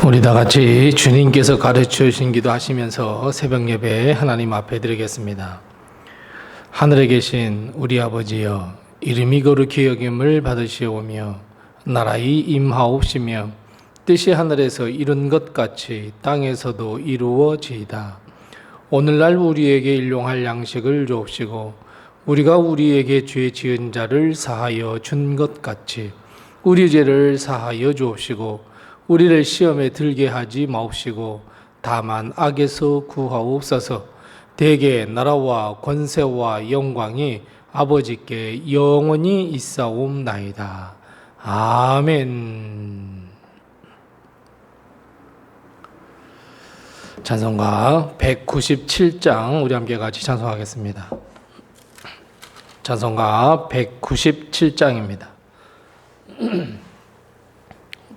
우리 다 같이 주님께서 가르쳐 주신 기도 하시면서 새벽 예배 하나님 앞에 드리겠습니다. 하늘에 계신 우리 아버지여, 이름이 거룩히 여김을 받으시오며 나라의 임하옵시며 뜻이 하늘에서 이룬 것 같이 땅에서도 이루어지이다. 오늘날 우리에게 일용할 양식을 주옵시고 우리가 우리에게 죄 지은 자를 사하여 준 것 같이 우리 죄를 사하여 주옵시고 우리를 시험에 들게 하지 마옵시고 다만 악에서 구하옵소서. 대개 나라와 권세와 영광이 아버지께 영원히 있사옵나이다. 아멘. 찬송가 197장 우리 함께 같이 찬송하겠습니다. 찬송가 197장입니다.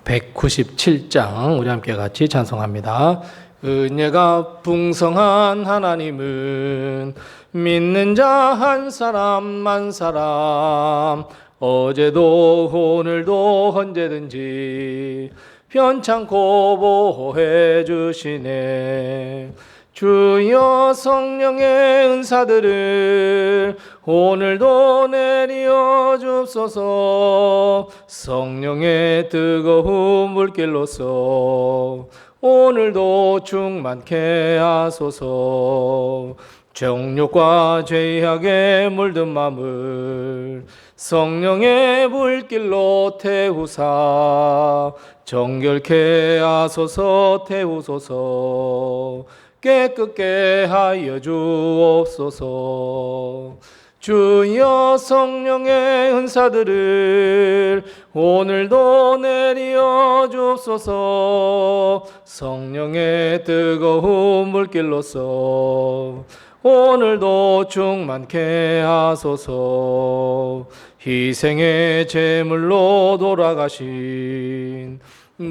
197장 우리 함께 같이 찬송합니다. 은혜가 풍성한 하나님은 믿는 자 한 사람 만 사람 어제도 오늘도 언제든지 편찮고 보호해 주시네. 주여 성령의 은사들을 오늘도 내려 줍소서. 성령의 뜨거운 물길로서 오늘도 충만케 하소서. 정욕과 죄악에 물든 마음을 성령의 물길로 태우사 정결케 하소서. 태우소서. 깨끗게 하여 주옵소서. 주여 성령의 은사들을 오늘도 내려 줍소서. 성령의 뜨거운 물길로서 오늘도 충만케 하소서. 희생의 제물로 돌아가신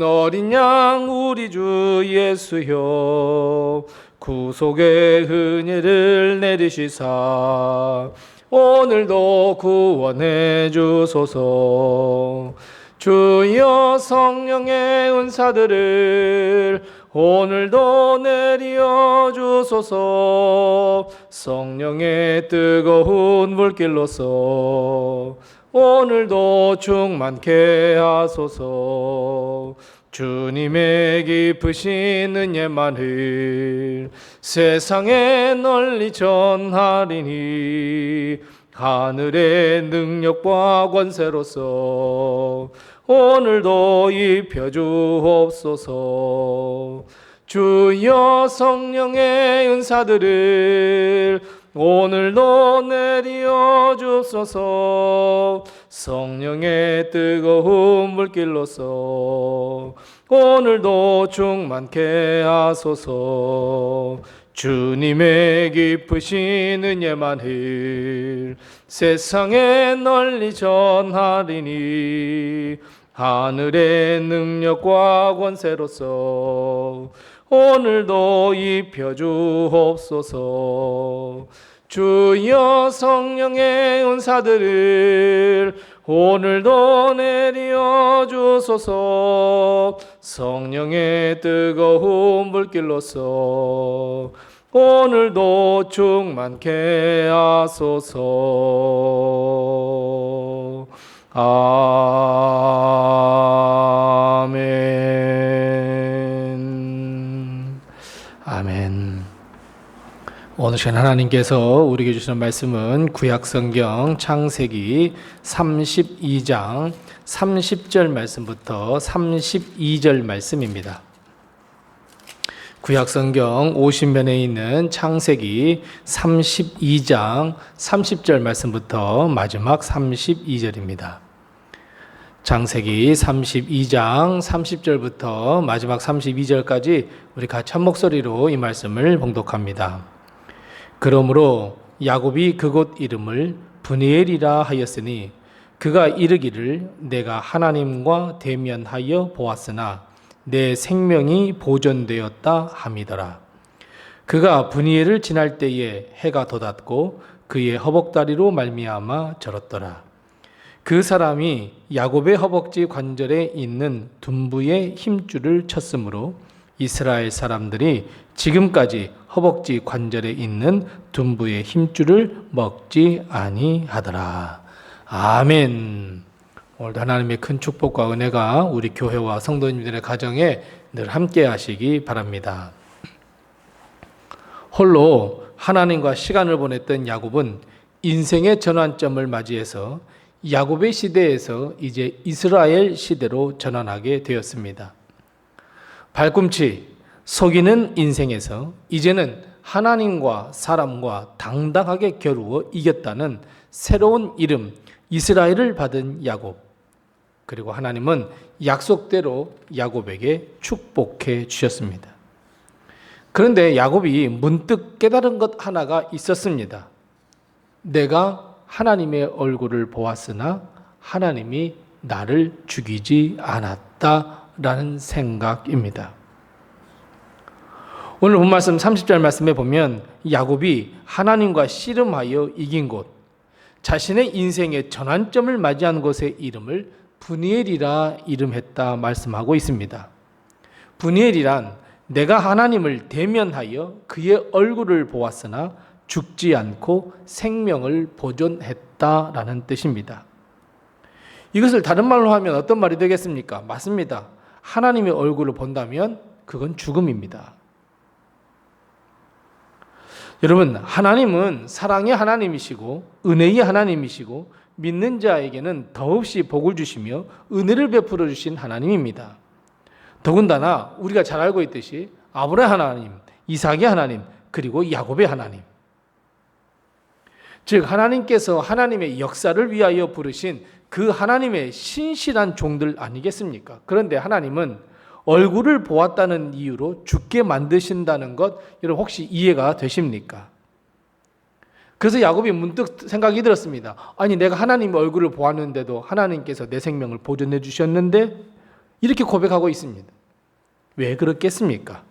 어린 양 우리 주 예수여, 구속의 은혜를 내리시사 오늘도 구원해 주소서. 주여 성령의 은사들을 오늘도 내려 주소서. 성령의 뜨거운 물길로서 오늘도 충만케 하소서. 주님의 깊으신 은혜만을 세상에 널리 전하리니 하늘의 능력과 권세로서 오늘도 입혀 주옵소서. 주여 성령의 은사들을 오늘도 내려 줍소서. 성령의 뜨거운 물길로서 오늘도 충만케 하소서. 주님의 깊으신 은혜만을 세상에 널리 전하리니 하늘의 능력과 권세로서 오늘도 입혀 주옵소서. 주여 성령의 은사들을 오늘도 내려 주소서. 성령의 뜨거운 물길로서 오늘도 충만케 하소서. 아멘. 아멘. 오늘 시간 하나님께서 우리에게 주시는 말씀은 구약성경 창세기 32장 30절 말씀부터 32절 말씀입니다. 구약성경 50면에 있는 창세기 32장 30절 말씀부터 마지막 32절입니다. 창세기 32장 30절부터 마지막 32절까지 우리 같이 한 목소리로 이 말씀을 봉독합니다. 그러므로 야곱이 그곳 이름을 브니엘이라 하였으니 그가 이르기를 내가 하나님과 대면하여 보았으나 내 생명이 보존되었다 함이더라. 그가 브니엘을 지날 때에 해가 돋았고 그의 허벅다리로 말미암아 절었더라. 그 사람이 야곱의 허벅지 관절에 있는 둔부의 힘줄을 쳤으므로 이스라엘 사람들이 지금까지 허벅지 관절에 있는 둔부의 힘줄을 먹지 아니하더라. 아멘. 오늘도 하나님의 큰 축복과 은혜가 우리 교회와 성도님들의 가정에 늘 함께 하시기 바랍니다. 홀로 하나님과 시간을 보냈던 야곱은 인생의 전환점을 맞이해서 야곱의 시대에서 이제 이스라엘 시대로 전환하게 되었습니다. 발꿈치, 속이는 인생에서 이제는 하나님과 사람과 당당하게 겨루어 이겼다는 새로운 이름 이스라엘을 받은 야곱. 그리고 하나님은 약속대로 야곱에게 축복해 주셨습니다. 그런데 야곱이 문득 깨달은 것 하나가 있었습니다. 내가 하나님의 얼굴을 보았으나 하나님이 나를 죽이지 않았다라는 생각입니다. 오늘 본 말씀 30절 말씀에 보면 야곱이 하나님과 씨름하여 이긴 곳, 자신의 인생의 전환점을 맞이한 곳의 이름을 브니엘이라 이름했다 말씀하고 있습니다. 브니엘이란 내가 하나님을 대면하여 그의 얼굴을 보았으나 죽지 않고 생명을 보존했다라는 뜻입니다. 이것을 다른 말로 하면 어떤 말이 되겠습니까? 맞습니다. 하나님의 얼굴을 본다면 그건 죽음입니다. 여러분, 하나님은 사랑의 하나님이시고 은혜의 하나님이시고 믿는 자에게는 더없이 복을 주시며 은혜를 베풀어 주신 하나님입니다. 더군다나 우리가 잘 알고 있듯이 아브라함 하나님, 이삭의 하나님, 그리고 야곱의 하나님. 즉 하나님께서 하나님의 역사를 위하여 부르신 그 하나님의 신실한 종들 아니겠습니까? 그런데 하나님은 얼굴을 보았다는 이유로 죽게 만드신다는 것 여러분 혹시 이해가 되십니까? 그래서 야곱이 문득 생각이 들었습니다. 아니 내가 하나님의 얼굴을 보았는데도 하나님께서 내 생명을 보존해 주셨는데 이렇게 고백하고 있습니다. 왜 그렇겠습니까?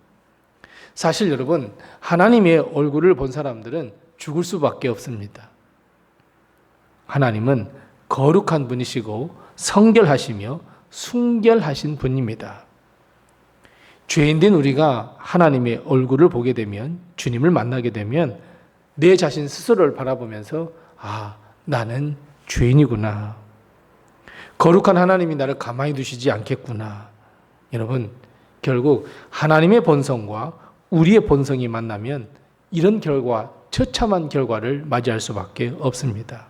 사실 여러분 하나님의 얼굴을 본 사람들은 죽을 수밖에 없습니다. 하나님은 거룩한 분이시고 성결하시며 순결하신 분입니다. 죄인된 우리가 하나님의 얼굴을 보게 되면, 주님을 만나게 되면 내 자신 스스로를 바라보면서 나는 죄인이구나. 거룩한 하나님이 나를 가만히 두시지 않겠구나. 여러분, 결국 하나님의 본성과 우리의 본성이 만나면 이런 결과, 처참한 결과를 맞이할 수밖에 없습니다.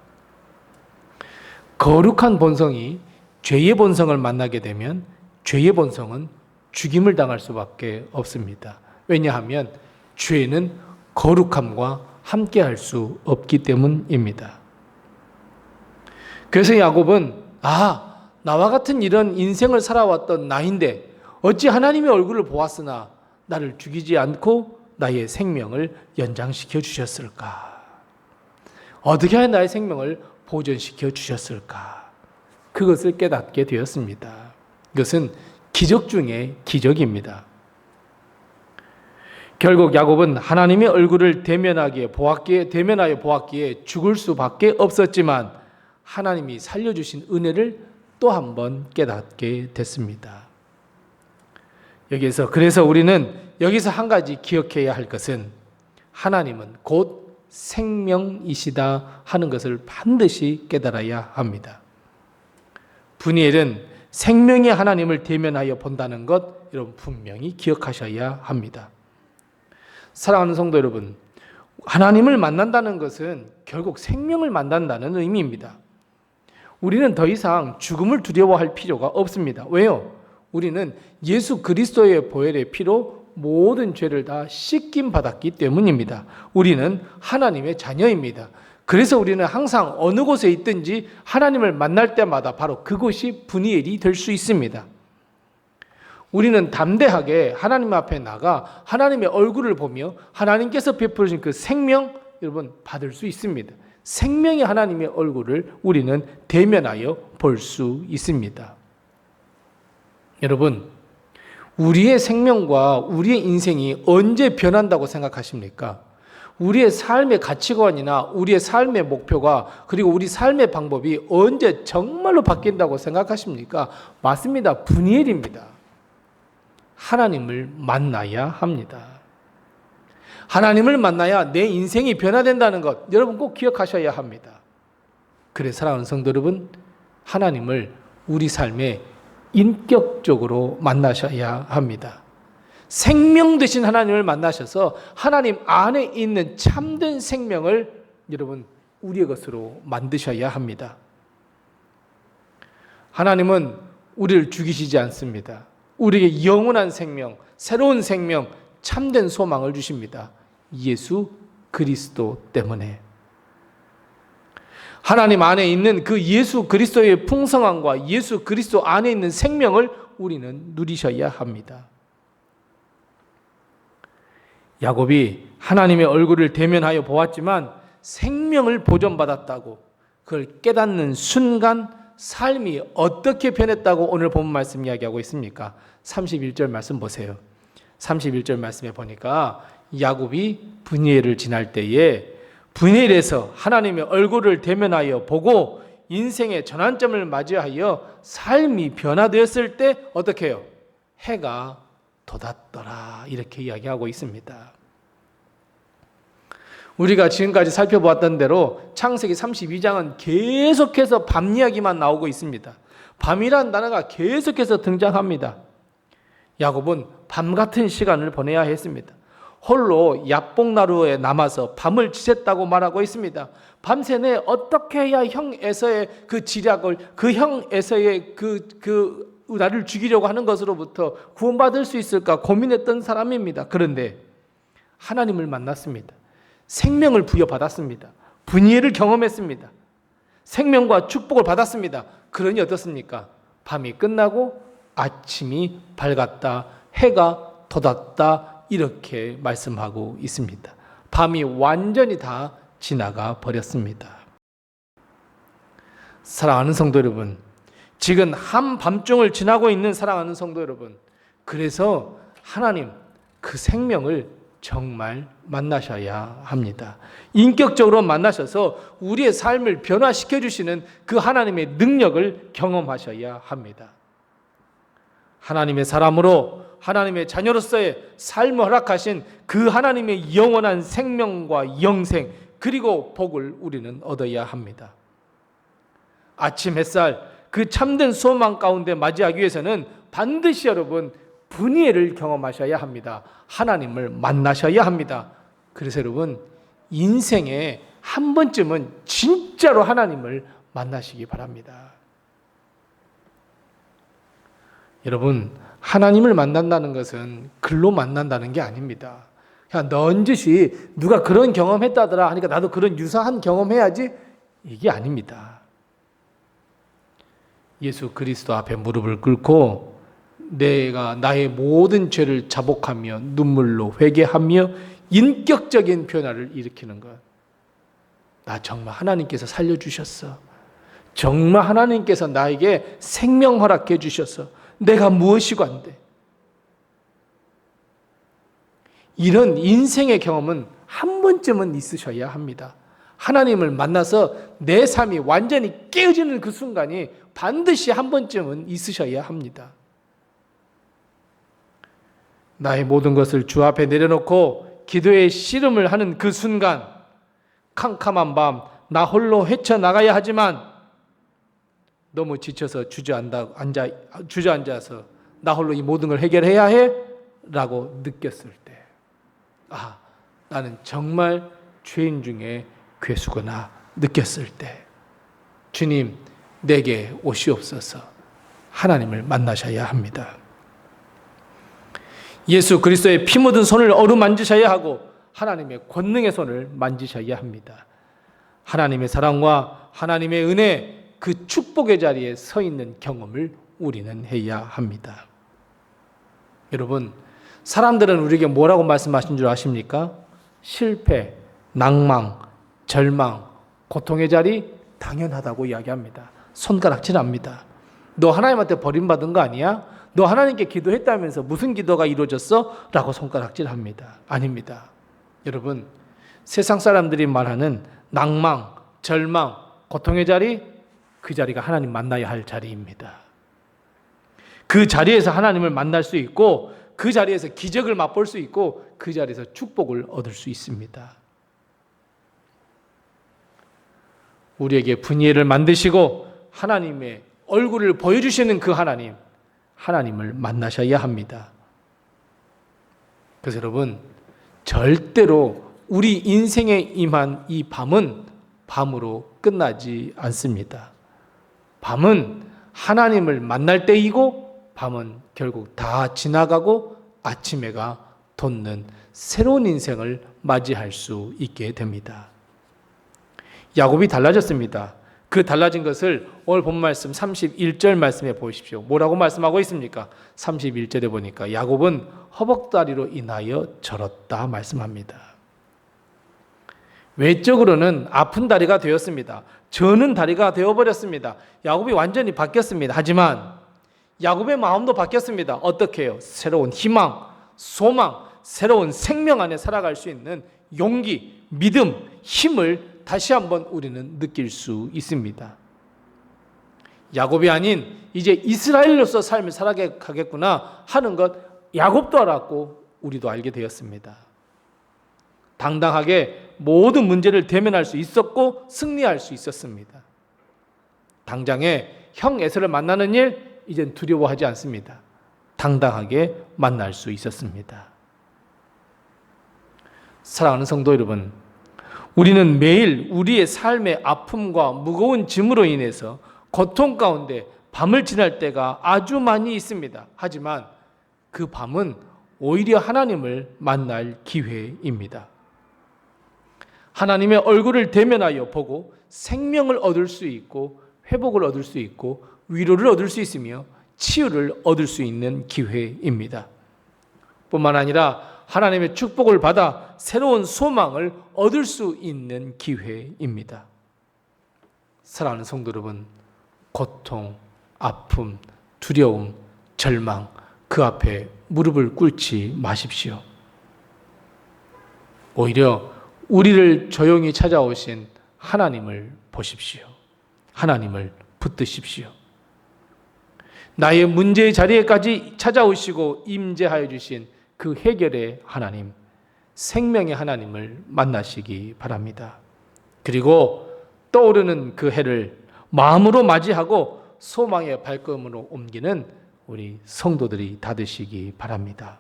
거룩한 본성이 죄의 본성을 만나게 되면 죄의 본성은 죽임을 당할 수밖에 없습니다. 왜냐하면 죄는 거룩함과 함께할 수 없기 때문입니다. 그래서 야곱은 나와 같은 이런 인생을 살아왔던 나인데 어찌 하나님의 얼굴을 보았으나 나를 죽이지 않고 나의 생명을 연장시켜 주셨을까? 어떻게 하여 나의 생명을 보존시켜 주셨을까? 그것을 깨닫게 되었습니다. 이것은 기적 중에 기적입니다. 결국 야곱은 하나님의 얼굴을 대면하여 보았기에 죽을 수밖에 없었지만 하나님이 살려주신 은혜를 또 한 번 깨닫게 됐습니다. 그래서 우리는 여기서 한 가지 기억해야 할 것은 하나님은 곧 생명이시다 하는 것을 반드시 깨달아야 합니다. 브니엘은 생명의 하나님을 대면하여 본다는 것 여러분 분명히 기억하셔야 합니다. 사랑하는 성도 여러분, 하나님을 만난다는 것은 결국 생명을 만난다는 의미입니다. 우리는 더 이상 죽음을 두려워할 필요가 없습니다. 왜요? 우리는 예수 그리스도의 보혈의 피로 모든 죄를 다 씻김 받았기 때문입니다. 우리는 하나님의 자녀입니다. 그래서 우리는 항상 어느 곳에 있든지 하나님을 만날 때마다 바로 그곳이 브니엘이 될 수 있습니다. 우리는 담대하게 하나님 앞에 나가 하나님의 얼굴을 보며 하나님께서 베풀어 주신 그 생명 여러분 받을 수 있습니다. 생명의 하나님의 얼굴을 우리는 대면하여 볼 수 있습니다. 여러분, 우리의 생명과 우리의 인생이 언제 변한다고 생각하십니까? 우리의 삶의 가치관이나 우리의 삶의 목표가 그리고 우리 삶의 방법이 언제 정말로 바뀐다고 생각하십니까? 맞습니다. 분이엘입니다. 하나님을 만나야 합니다. 하나님을 만나야 내 인생이 변화된다는 것 여러분 꼭 기억하셔야 합니다. 그래서 사랑하는 성도 여러분, 하나님을 우리 삶에 인격적으로 만나셔야 합니다. 생명 되신 하나님을 만나셔서 하나님 안에 있는 참된 생명을 여러분 우리의 것으로 만드셔야 합니다. 하나님은 우리를 죽이시지 않습니다. 우리에게 영원한 생명, 새로운 생명, 참된 소망을 주십니다. 예수 그리스도 때문에. 하나님 안에 있는 그 예수 그리스도의 풍성함과 예수 그리스도 안에 있는 생명을 우리는 누리셔야 합니다. 야곱이 하나님의 얼굴을 대면하여 보았지만 생명을 보존받았다고 그걸 깨닫는 순간 삶이 어떻게 변했다고 오늘 본 말씀 이야기하고 있습니까? 31절 말씀 보세요. 31절 말씀에 보니까 야곱이 브니엘을 지날 때에 브니엘에서 하나님의 얼굴을 대면하여 보고 인생의 전환점을 맞이하여 삶이 변화되었을 때 어떻게 해요? 해가 돋았더라 이렇게 이야기하고 있습니다. 우리가 지금까지 살펴보았던 대로 창세기 32장은 계속해서 밤 이야기만 나오고 있습니다. 밤이라는 단어가 계속해서 등장합니다. 야곱은 밤 같은 시간을 보내야 했습니다. 홀로 야복나루에 남아서 밤을 지샜다고 말하고 있습니다. 밤새내 어떻게 해야 형 에서의 그 지략을 그 형 에서의 그 나를 죽이려고 하는 것으로부터 구원받을 수 있을까 고민했던 사람입니다. 그런데 하나님을 만났습니다. 생명을 부여받았습니다. 분이엘을 경험했습니다. 생명과 축복을 받았습니다. 그러니 어떻습니까? 밤이 끝나고 아침이 밝았다. 해가 돋았다. 이렇게 말씀하고 있습니다. 밤이 완전히 다 지나가 버렸습니다. 사랑하는 성도 여러분, 지금 한밤중을 지나고 있는 사랑하는 성도 여러분, 그래서 하나님 그 생명을 정말 만나셔야 합니다. 인격적으로 만나셔서 우리의 삶을 변화시켜 주시는 그 하나님의 능력을 경험하셔야 합니다. 하나님의 사람으로 하나님의 자녀로서의 삶을 허락하신 그 하나님의 영원한 생명과 영생 그리고 복을 우리는 얻어야 합니다. 아침 햇살 그 참된 소망 가운데 맞이하기 위해서는 반드시 여러분 분이엘을 경험하셔야 합니다. 하나님을 만나셔야 합니다. 그래서 여러분 인생에 한 번쯤은 진짜로 하나님을 만나시기 바랍니다. 여러분 하나님을 만난다는 것은 글로 만난다는 게 아닙니다. 그냥 넌지시 누가 그런 경험했다더라 하니까 나도 그런 유사한 경험해야지 이게 아닙니다. 예수 그리스도 앞에 무릎을 꿇고 내가 나의 모든 죄를 자복하며 눈물로 회개하며 인격적인 변화를 일으키는 것. 나 정말 하나님께서 살려주셨어. 정말 하나님께서 나에게 생명 허락해 주셔서 내가 무엇이고 안 돼. 이런 인생의 경험은 한 번쯤은 있으셔야 합니다. 하나님을 만나서 내 삶이 완전히 깨어지는 그 순간이 반드시 한 번쯤은 있으셔야 합니다. 나의 모든 것을 주 앞에 내려놓고 기도의 씨름을 하는 그 순간 캄캄한 밤 나 홀로 헤쳐나가야 하지만 너무 지쳐서 주저앉아서 나 홀로 이 모든 걸 해결해야 해? 라고 느꼈을 때 나는 정말 죄인 중에 괴수구나 느꼈을 때 주님 내게 오시옵소서 하나님을 만나셔야 합니다. 예수 그리스도의 피 묻은 손을 어루만지셔야 하고 하나님의 권능의 손을 만지셔야 합니다. 하나님의 사랑과 하나님의 은혜 그 축복의 자리에 서 있는 경험을 우리는 해야 합니다. 여러분 사람들은 우리에게 뭐라고 말씀하신 줄 아십니까? 실패, 낭망, 절망, 고통의 자리 당연하다고 이야기합니다. 손가락질합니다. 너 하나님한테 버림받은 거 아니야? 너 하나님께 기도했다면서 무슨 기도가 이루어졌어? 라고 손가락질합니다. 아닙니다. 여러분 세상 사람들이 말하는 낭망, 절망, 고통의 자리, 그 자리가 하나님 만나야 할 자리입니다. 그 자리에서 하나님을 만날 수 있고, 그 자리에서 기적을 맛볼 수 있고, 그 자리에서 축복을 얻을 수 있습니다. 우리에게 분이엘을 만드시고 하나님의 얼굴을 보여주시는 그 하나님을 만나셔야 합니다. 그래서 여러분, 절대로 우리 인생에 임한 이 밤은 밤으로 끝나지 않습니다. 밤은 하나님을 만날 때이고, 밤은 결국 다 지나가고 아침해가 돋는 새로운 인생을 맞이할 수 있게 됩니다. 야곱이 달라졌습니다. 그 달라진 것을 오늘 본 말씀 31절 말씀에 보십시오. 뭐라고 말씀하고 있습니까? 31절에 보니까 야곱은 허벅다리로 인하여 절었다 말씀합니다. 외적으로는 아픈 다리가 되었습니다. 저는 다리가 되어버렸습니다. 야곱이 완전히 바뀌었습니다. 하지만 야곱의 마음도 바뀌었습니다. 어떻게 해요? 새로운 희망, 소망, 새로운 생명 안에 살아갈 수 있는 용기, 믿음, 힘을 다시 한번 우리는 느낄 수 있습니다. 야곱이 아닌 이제 이스라엘로서 삶을 살아가겠구나 하는 것 야곱도 알았고 우리도 알게 되었습니다. 당당하게 모든 문제를 대면할 수 있었고 승리할 수 있었습니다. 당장에 형 에서를 만나는 일 이젠 두려워하지 않습니다. 당당하게 만날 수 있었습니다. 사랑하는 성도 여러분, 우리는 매일 우리의 삶의 아픔과 무거운 짐으로 인해서 고통 가운데 밤을 지날 때가 아주 많이 있습니다. 하지만 그 밤은 오히려 하나님을 만날 기회입니다. 하나님의 얼굴을 대면하여 보고 생명을 얻을 수 있고 회복을 얻을 수 있고 위로를 얻을 수 있으며 치유를 얻을 수 있는 기회입니다. 뿐만 아니라 하나님의 축복을 받아 새로운 소망을 얻을 수 있는 기회입니다. 사랑하는 성도 여러분, 고통, 아픔, 두려움, 절망, 그 앞에 무릎을 꿇지 마십시오. 오히려 우리를 조용히 찾아오신 하나님을 보십시오. 하나님을 붙드십시오. 나의 문제의 자리에까지 찾아오시고 임재하여 주신 그 해결의 하나님, 생명의 하나님을 만나시기 바랍니다. 그리고 떠오르는 그 해를 마음으로 맞이하고 소망의 발걸음으로 옮기는 우리 성도들이 다 되시기 바랍니다.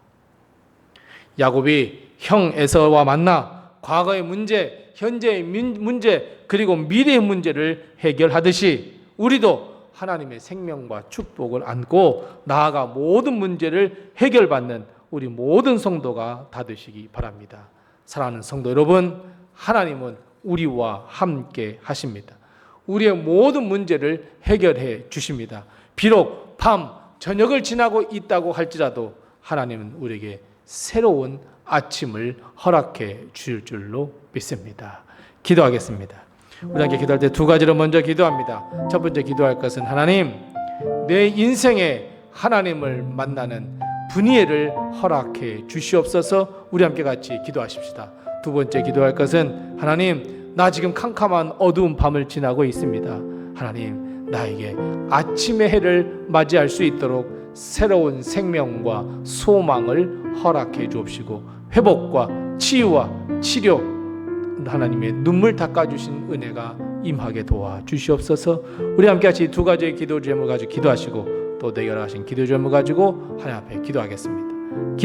야곱이 형 에서와 만나 과거의 문제, 현재의 문제, 그리고 미래의 문제를 해결하듯이 우리도 하나님의 생명과 축복을 안고 나아가 모든 문제를 해결받는 우리 모든 성도가 다 되시기 바랍니다. 사랑하는 성도 여러분, 하나님은 우리와 함께 하십니다. 우리의 모든 문제를 해결해 주십니다. 비록 밤, 저녁을 지나고 있다고 할지라도 하나님은 우리에게 새로운 아침을 허락해 주실 줄로 믿습니다. 기도하겠습니다. 우리 함께 기도할 때 두 가지로 먼저 기도합니다. 첫 번째 기도할 것은 하나님, 내 인생에 하나님을 만나는 분이엘을 허락해 주시옵소서. 우리 함께 같이 기도하십시다. 두 번째 기도할 것은 하나님, 나 지금 캄캄한 어두운 밤을 지나고 있습니다. 하나님, 나에게 아침의 해를 맞이할 수 있도록 새로운 생명과 소망을 허락해 주옵시고 회복과 치유와 치료, 하나님의 눈물 닦아주신 은혜가 임하게 도와주시옵소서. 우리 함께 같이 두 가지의 기도 제목을 가지고 기도하시고 또 대결하신 기도 제목을 가지고 하나님 앞에 기도하겠습니다.